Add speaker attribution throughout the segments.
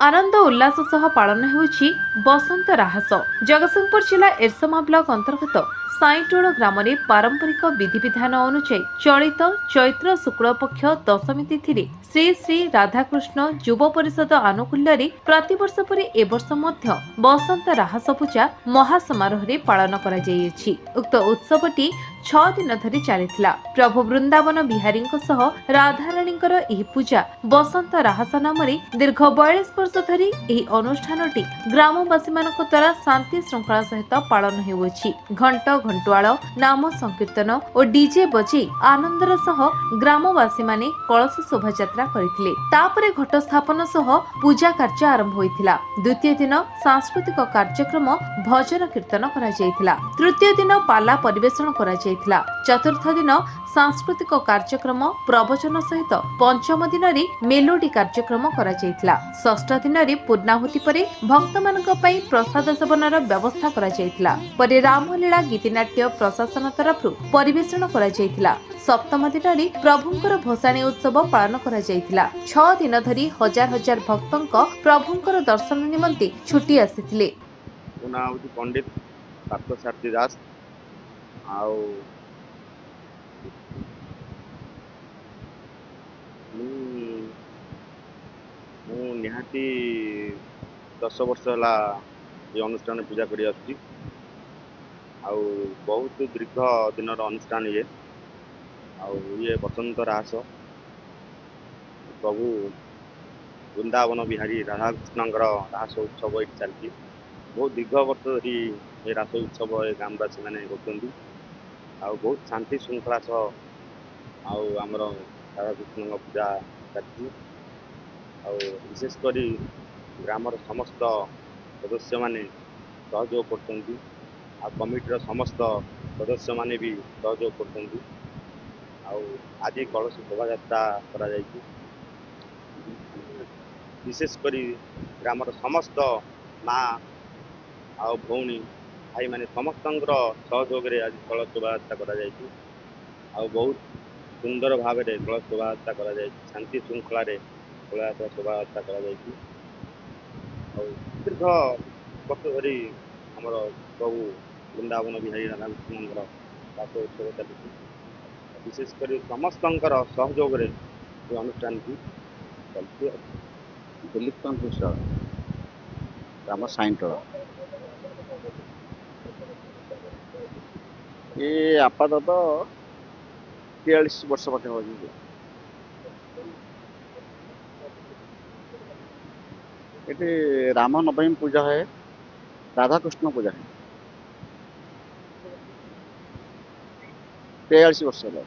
Speaker 1: आनंद उल्लास सह पालन होउछि बसंत राहस। जगतसिंहपुर जिला एरसमा ब्लॉक अंतर्गत साईटोल ग्राम में पारंपरिक विधि विधान अनुसार चलित चैत्र शुक्ल पक्ष दशमी तिथि श्री श्री राधाकृष्ण युव परिषद आनुकूल्य प्रतिवर्ष परि एवर्ष मध्य बसंत राहस पूजा महासमारोह पालन करा जाइछि। उक्त उत्सवटी 6 दिन धरी चलिथिला। प्रभु वृंदावन बिहारी राधाराणींकर एही पूजा बसंत राहस नाम दीर्घ 42 वर्ष धरी एही अनुष्ठानटी ग्रामवासी मानक द्वारा शांति श्रृंखला सहित पालन हेउछि। घंट घंटुआल नाम संकीर्तन और डीजे बजे आनंदर सह ग्रामवासी माने कलश शोभा यात्रा करथिले। तापरे घट स्थापन सह पूजा कार्य आरंभ होइथिला। द्वितीय दिन सांस्कृतिक कार्यक्रम भजन कीर्तन करा जायथिला। तृतीय दिन पाला परिवेषण करा जायथिला। चतुर्थ दिन सांस्कृतिक कार्यक्रम प्रवचन सहित पंचम दिन मेलोडी कार्यक्रम करा जायथिला। षष्ठ दिन पूर्णाहुति परे भक्त मानक पई प्रसाद सेवनर व्यवस्था करा जायथिला। परे रामलीला गीतिनाट्य प्रशासन तरफ परिवेषण करा जायथिला। सप्तम दिन प्रभुंकर भसाणी उत्सव पालन करा जायथिला। 6 दिन धरी हजार हजार भक्तंक प्रभुंकर दर्शन निमंते छुटी आसीथिले।
Speaker 2: पंडित पार्थसारथी दास आउ निहाती 10 वर्ष है ये अनुष्ठान पूजा कर बहुत दीर्घ दिन अनुष्ठान ये बसंत रास प्रभु वृंदावन बिहारी राधाकृष्ण रास उत्सव ये चलती बहुत दीर्घ वर्ष धरी ये रास उत्सव ग्रामवासी मैंने कर बहुत शांति श्रृंखला सह आमर राधाकृष्ण पूजा चलती विशेषकर ग्रामर समस्त सदस्य माने सहयोग कर कमिटीर समस्त सदस्य माने भी सहयोग कर आज कलश शोभा यात्रा करा जायछि। विशेषकर ग्रामर समस्त माँ आ भौणी भाई माने समस्त सहयोग आज कलश शोभा यात्रा करा जायछि। बहुत सुंदर भाव में कलश शोभा यात्रा करा जायछि। शांति श्रृंखला शोभा यात्रा करा जायछि। दीर्घ वर्ष धरी आमर प्रभु वृंदावन बिहारी राधाकृष्ण रास उत्सव चलती विशेषकर समस्त सहयोग अनुष्ठान की चलती।
Speaker 3: दिलीप चंद्र मिश्र ग्राम साईटोल ये आपातत 43 वर्ष पाखे हो ये राम नवमी पूजा है, राधा कृष्ण पूजा है। 43 वर्ष है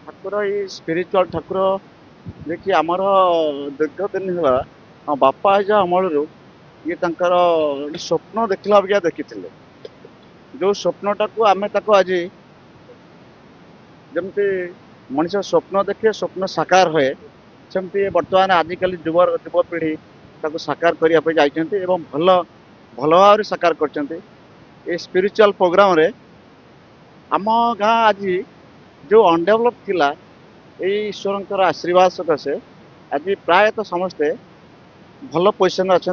Speaker 3: ठाकुर ये स्पिरिचुअल ठाकुर देखिए आमर दीर्घ दिन है बापा अमल ये स्वप्न देखला क्या देखी जो स्वप्नटा को आम आज जमती मनीष स्वप्न देखे स्वप्न साकार हुए सेमती बर्तमान आजिकल युवपीढ़ी साकार करने जाइए भल भल भाव साकार कर स्पिरिचुअल प्रोग्राम रे आम गाँ आज जो अनडेभलप थिला ईश्वर आशीर्वाद सकाशे आज प्रायतः समस्ते भल पोजिशन अच्छा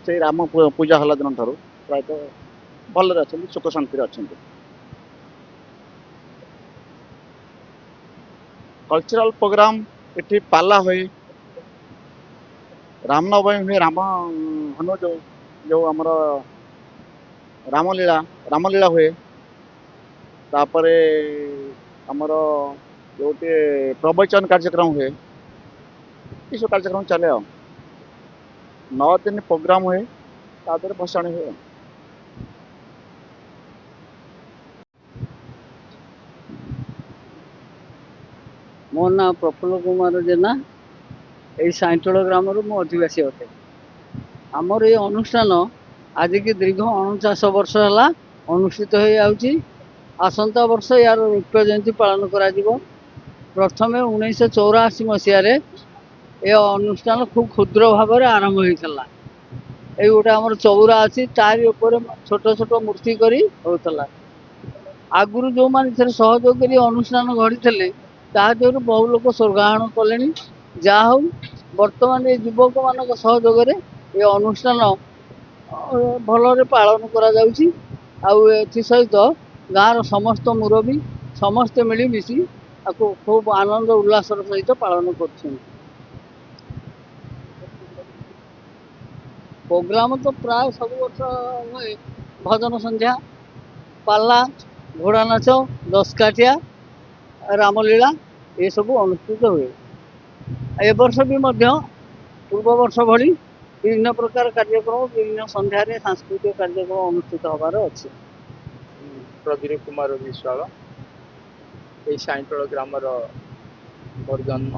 Speaker 3: से राम पूजा हला दिन ठार प्रायतः भल अच्छा सुख शांति अच्छा। कल्चरल प्रोग्राम इठी पाला हुए रामनवमी हुए राम हनु जो जो आमर रामलीला हुए तापरे आमर जो प्रवचन कार्यक्रम हुए ये सब कार्यक्रम चले 9 दिन प्रोग्राम हुए तादर भसाणी हुए।
Speaker 4: मो ना प्रफुल्ल कुमार जेना यही साईटोल ग्राम मु अधिवासी अटे। आमर ये अनुष्ठान आज की दीर्घ 49 वर्ष है अनुष्ठित हो आसंता वर्ष यार रूप जयंती पालन करा जीवो। प्रथम 1984 मसीह ये अनुष्ठान खूब क्षुद्र भाव में आरंभ होता ये गोटे आम चौरा अच्छी तारी उपर छोट छोट मूर्ति करी होता आगुरी जो मैंने सहयोग कर अनुष्ठान गढ़ी थे बहु लोग स्वर्गायन कले। जहा ବର୍ତ୍ତମାନ ଏ ଯୁବକମାନଙ୍କ ସହଯୋଗରେ ଏ ଅନୁଷ୍ଠାନ ଭଲରେ ପାଳନ କରାଯାଉଛି। ଆଉ ଏଥିସହିତ ଗାଁର ସମସ୍ତ ମୁରବୀ ସମସ୍ତେ ମିଳିମିଶି ତାକୁ ଖୁବ୍ ଆନନ୍ଦ ଉଲ୍ଲାସର ସହିତ ପାଳନ କରୁଛନ୍ତି। ପ୍ରୋଗ୍ରାମ ତ ପ୍ରାୟ ସବୁ ବର୍ଷ ହୁଏ। ଭଜନ ସନ୍ଧ୍ୟା, ପାଲା, ଘୋଡ଼ା ନାଚ, ଦଶକାଠିଆ, ରାମଲୀଳା ଏସବୁ ଅନୁଷ୍ଠିତ ହୁଏ। ଏ ବର୍ଷ ବି ମଧ୍ୟ ପୂର୍ବ ବର୍ଷ ଭଳି ବିଭିନ୍ନ ପ୍ରକାର କାର୍ଯ୍ୟକ୍ରମ ବିଭିନ୍ନ ସନ୍ଧ୍ୟାରେ ସାଂସ୍କୃତିକ କାର୍ଯ୍ୟକ୍ରମ ଅନୁଷ୍ଠିତ ହେବାର ଅଛି।
Speaker 5: ପ୍ରବୀର କୁମାର ବିଶ୍ୱାଳ, ଏଇ ସାଇଁଟୋଳ ଗ୍ରାମର ମୋର ଜନ୍ମ।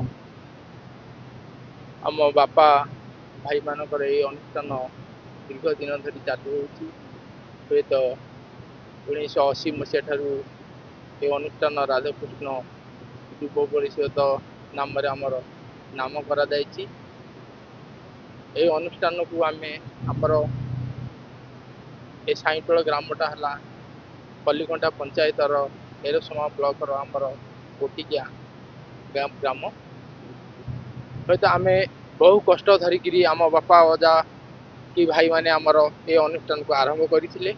Speaker 5: ଆମ ବାପା ଭାଇମାନଙ୍କର ଏଇ ଅନୁଷ୍ଠାନ ଦୀର୍ଘ ଦିନ ଧରି ଚାଲୁ ରହୁଛି। ହୁଏତ 1980 ମସିହା ଠାରୁ ଏ ଅନୁଷ୍ଠାନ ରାଧାକୃଷ୍ଣ ଯୁବ ପରିଷଦ ନାମରେ ଆମର ନାମ କରାଯାଇଛି। এই ଅନୁଷ୍ଠାନକୁ ଆମେ ଆମର ଏ ସାଇଁଟୋଳ ଗ୍ରାମଟା ହେଲା ପଲ୍ଲିକଣ୍ଟା ପଞ୍ଚାୟତର ଏରସମା ବ୍ଲକର ଆମର ଗୋଟିକିଆ ଗ୍ରାମ। ହୁଏତ ଆମେ ବହୁ କଷ୍ଟ ଧରିକିରି ଆମ ବାପା ଅଜା କି ଭାଇମାନେ ଆମର ଏ ଅନୁଷ୍ଠାନକୁ ଆରମ୍ଭ କରିଥିଲେ।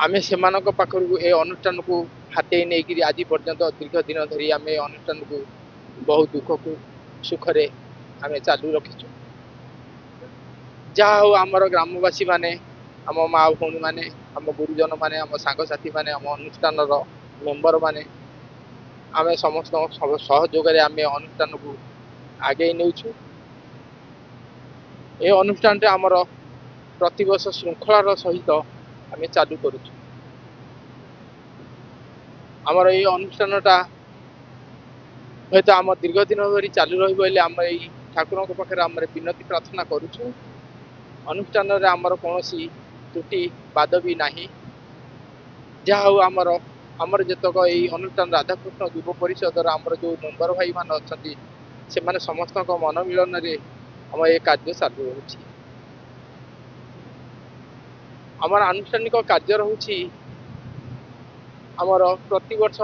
Speaker 5: ଆମେ ସେମାନଙ୍କ ପାଖରୁ ଏ ଅନୁଷ୍ଠାନକୁ ହାତେଇ ନେଇକିରି ଆଜି ପର୍ଯ୍ୟନ୍ତ ଦୀର୍ଘ ଦିନ ଧରି ଆମେ ଏ ଅନୁଷ୍ଠାନକୁ ବହୁ ଦୁଃଖକୁ ସୁଖରେ ଆମେ ଚାଲୁ ରଖିଛୁ। ଯାହା ହଉ ଆମର ଗ୍ରାମବାସୀମାନେ, ଆମ ମା ଭଉଣୀମାନେ, ଆମ ଗୁରୁଜନମାନେ, ଆମ ସାଙ୍ଗସାଥିମାନେ, ଆମ ଅନୁଷ୍ଠାନର ମେମ୍ବରମାନେ, ଆମେ ସମସ୍ତଙ୍କ ସହଯୋଗରେ ଆମେ ଅନୁଷ୍ଠାନକୁ ଆଗେଇ ନେଉଛୁ। ଏ ଅନୁଷ୍ଠାନଟେ ଆମର ପ୍ରତିବର୍ଷ ଶୃଙ୍ଖଳାର ସହିତ ଆମେ ଚାଲୁ କରୁଛୁ। ଆମର ଏଇ ଅନୁଷ୍ଠାନଟା ହୁଏତ ଆମ ଦୀର୍ଘ ଦିନ ଧରି ଚାଲୁ ରହିବ ବୋଲି ଆମେ ଏଇ ଠାକୁରଙ୍କ ପାଖରେ ଆମର ବିନତି ପ୍ରାର୍ଥନା କରୁଛୁ। ଅନୁଷ୍ଠାନରେ ଆମର କୌଣସି ତ୍ରୁଟି ବାଦ ବି ନାହିଁ। ଯାହା ହଉ ଆମର ଯେତକ ଏଇ ଅନୁଷ୍ଠାନ ରାଧାକୃଷ୍ଣ ଯୁବ ପରିଷଦର ଆମର ଯେଉଁ ମେମ୍ବର ଭାଇମାନେ ଅଛନ୍ତି, ସେମାନେ ସମସ୍ତଙ୍କ ମନ ମିଳନରେ ଆମ ଏ କାର୍ଯ୍ୟ ଚାଲୁ ରହୁଛି। ଆମର ଆନୁଷ୍ଠାନିକ କାର୍ଯ୍ୟ ରହୁଛି ଆମର ପ୍ରତିବର୍ଷ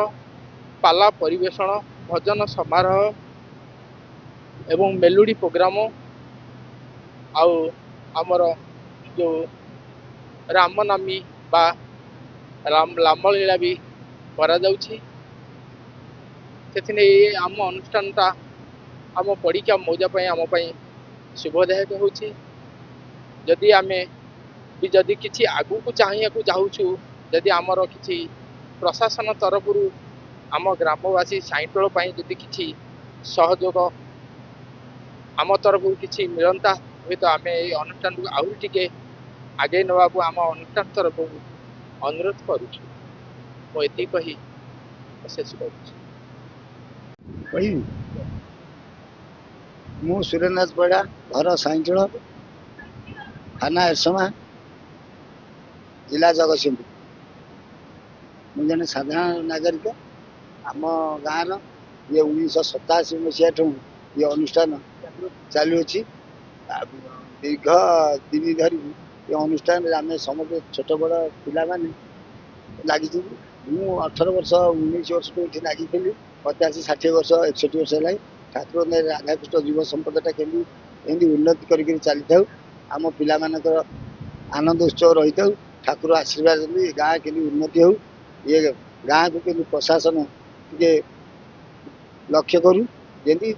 Speaker 5: ପାଲା ପରିବେଷଣ, ଭଜନ ସମାରୋହ ଏବଂ ମେଲୋଡ଼ି ପ୍ରୋଗ୍ରାମ, ଆଉ ଆମର ଯେଉଁ ରାମନବମୀ ବା ରାମଲୀଳା ବି କରାଯାଉଛି। ସେଥିନେଇ ଆମ ଅନୁଷ୍ଠାନଟା ଆମ ପଡ଼ିକା ମୌଜା ପାଇଁ ଆମ ପାଇଁ ଶୁଭଦାୟକ ହେଉଛି। ଯଦି ଆମେ ବି ଯଦି କିଛି ଆଗକୁ ଚାହିଁବାକୁ ଯାଉଛୁ, ଯଦି ଆମର କିଛି ପ୍ରଶାସନ ତରଫରୁ ଆମ ଗ୍ରାମବାସୀ ସାଇଁଟୋଳ ପାଇଁ ଯଦି କିଛି ସହଯୋଗ ଆମ ତରଫରୁ କିଛି ମିଳନ୍ତା, ହୁଏତ ଆମେ ଏଇ ଅନୁଷ୍ଠାନକୁ ଆହୁରି ଟିକେ ଆଗେଇ ନେବାକୁ ଆମ ଅନୁଷ୍ଠାନ ତରଫରୁ ଅନୁରୋଧ କରୁଛୁ। ମୁଁ ଏତିକି କହି ଶେଷ କରୁଛି।
Speaker 3: ମୁଁ ସୁରେନ୍ଦ୍ରନାଥ ପରିଡ଼ା, ଘର ସାଇଁଟୋଳ, ଥାନା ଏରସମା, ଜିଲ୍ଲା ଜଗତସିଂହପୁର। ମୁଁ ଜଣେ ସାଧାରଣ ନାଗରିକ। ଆମ ଗାଁର ଇଏ 1987 ମସିହାଠୁ ଇଏ ଅନୁଷ୍ଠାନ ଚାଲୁଅଛି। ଦୀର୍ଘ ଦିନ ଧରି ଏ ଅନୁଷ୍ଠାନରେ ଆମେ ସମସ୍ତେ ଛୋଟ ବଡ଼ ପିଲାମାନେ ଲାଗିଛୁ। ମୁଁ 18 ବର୍ଷ 19 ବର୍ଷଠୁ ଏଠି ଲାଗିଥିଲି। ମୋତେ ଆସି 60 ବର୍ଷ 61 ବର୍ଷ ହେଲାଣି। ଠାକୁର ରାଧାକୃଷ୍ଣ ଯୁବ ସମ୍ପଦଟା ଏମିତି ଉନ୍ନତି କରିକି ଚାଲିଥାଉ। ଆମ ପିଲାମାନଙ୍କର ଆନନ୍ଦ ଉତ୍ସବ ରହିଥାଉ। ଠାକୁର ଆଶୀର୍ବାଦ ଦେଇ ଗାଁ କେମିତି ଉନ୍ନତି ହେଉ, ଇଏ ଗାଁକୁ କେମିତି ପ୍ରଶାସନ ଟିକେ ଲକ୍ଷ୍ୟ କରୁ, ଯେମିତି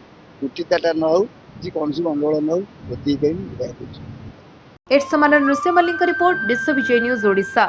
Speaker 3: ତ୍ରୁଟିଟା ନ ହେଉ କି କୌଣସି ଗଣ୍ଡଗୋଳ ନ ହେଉ, ଏତିକି କହି ମୁଁ ବିଦାୟ କରୁଛି।
Speaker 1: ଏରସମାର ନୃସିଂହ ମଲ୍ଲିକଙ୍କ ରିପୋର୍ଟ, ବିଶ୍ୱ ବିଜୟ ନ୍ୟୁଜ ଓଡ଼ିଶା।